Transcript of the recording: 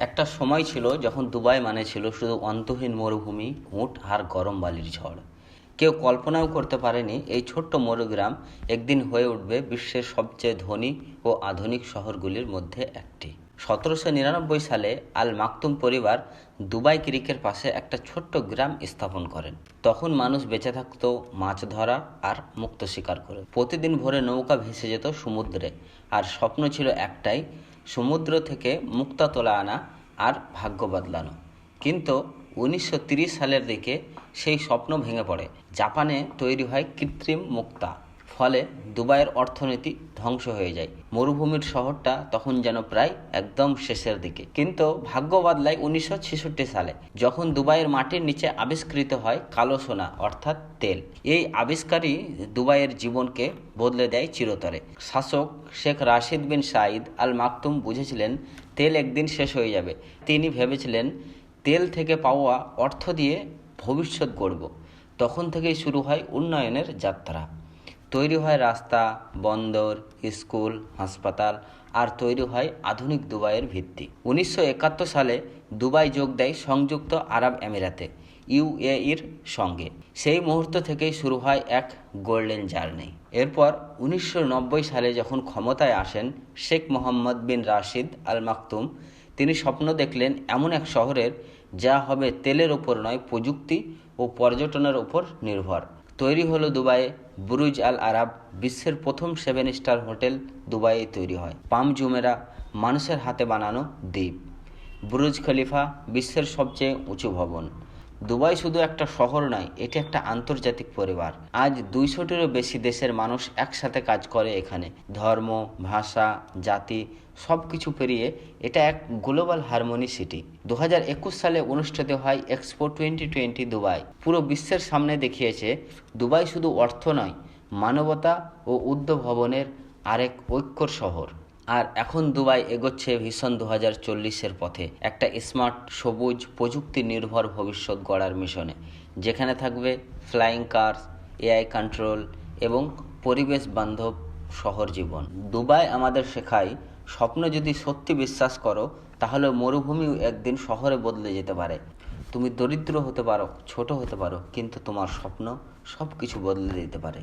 একটা সময় ছিল যখন দুবাই মানে ছিল শুধু অন্তহীন মরুভূমি, উট আর গরম বালির ঝড়। কেউ কল্পনাও করতে পারেনি এই ছোট্ট মরুগ্রাম একদিন হয়ে উঠবে বিশ্বের সবচেয়ে ধনী ও আধুনিক শহরগুলির মধ্যে একটি। 1799 সালে আল মাকতুম পরিবার দুবাই ক্রিকের পাশে একটা ছোট্ট গ্রাম স্থাপন করেন। তখন মানুষ বেঁচে থাকত মাছ ধরা আর মুক্ত শিকার করে। প্রতিদিন ভোরে নৌকা ভেসে যেত সমুদ্রে, আর স্বপ্ন ছিল একটাই, সমুদ্র থেকে মুক্তা তোলা আনা আর ভাগ্য বদলানো। কিন্তু 1930 সালের দিকে সেই স্বপ্ন ভেঙে পড়ে। জাপানে তৈরি হয় কৃত্রিম মুক্তা, ফলে দুবাইয়ের অর্থনীতি ধ্বংস হয়ে যায়। মরুভূমির শহরটা তখন যেন প্রায় একদম শেষের দিকে। কিন্তু ভাগ্য বদলায় 1966 সালে, যখন দুবাইয়ের মাটির নিচে আবিষ্কৃত হয় কালো সোনা অর্থাৎ তেল। এই আবিষ্কারই দুবাইয়ের জীবনকে বদলে দেয় চিরতরে। শাসক শেখ রাশিদ বিন সাঈদ আল মাকতুম বুঝেছিলেন তেল একদিন শেষ হয়ে যাবে। তিনি ভেবেছিলেন তেল থেকে পাওয়া অর্থ দিয়ে ভবিষ্যৎ গড়ব। তখন থেকেই শুরু হয় উন্নয়নের যাত্রা। তৈরি হয় রাস্তা, বন্দর, স্কুল, হাসপাতাল, আর তৈরি হয় আধুনিক দুবাইয়ের ভিত্তি। 1971 সালে দুবাই যোগ দেয় সংযুক্ত আরব আমিরাতে, ইউএইর সঙ্গে। সেই মুহূর্ত থেকেই শুরু হয় এক গোল্ডেন জার্নি। এরপর 1990 সালে যখন ক্ষমতায় আসেন শেখ মোহাম্মদ বিন রাশিদ আল মাকতুম, তিনি স্বপ্ন দেখলেন এমন এক শহরের যা হবে তেলের ওপর নয়, প্রযুক্তি ও পর্যটনের ওপর নির্ভর। তৈরি হলো দুবাইয়ে বুরুজ আল আরব, বিশ্বের প্রথম 7 স্টার হোটেল দুবাইয়ে তৈরি হয়। পাম জুমেরা, মানুষের হাতে বানানো দ্বীপ। বুরুজ খলিফা, বিশ্বের সবচেয়ে উঁচু ভবন। দুবাই শুধু একটা শহর নয়, এটি একটা আন্তর্জাতিক পরিবার। আজ 200টিরও বেশি দেশের মানুষ একসাথে কাজ করে এখানে। ধর্ম, ভাষা, জাতি সব কিছু পেরিয়ে এটা এক গ্লোবাল হারমোনি সিটি। 2021 সালে অনুষ্ঠিত হয় এক্সপো 2020 দুবাই। পুরো বিশ্বের সামনে দেখিয়েছে দুবাই শুধু অর্থ নয়, মানবতা ও উদ্ভাবনের আরেক ঐক্যর শহর। আর এখন দুবাই এগোচ্ছে ভিশন 2040-এর পথে, একটা স্মার্ট, সবুজ, প্রযুক্তি নির্ভর ভবিষ্যৎ গড়ার মিশনে, যেখানে থাকবে ফ্লাইং কার্স, এআই কন্ট্রোল এবং পরিবেশ বান্ধব শহর জীবন। দুবাই আমাদের শেখায় স্বপ্ন যদি সত্যি বিশ্বাস করো, তাহলে মরুভূমিও একদিন শহরে বদলে যেতে পারে। তুমি দরিদ্র হতে পারো, ছোট হতে পারো, কিন্তু তোমার স্বপ্ন সব কিছু বদলে দিতে পারে।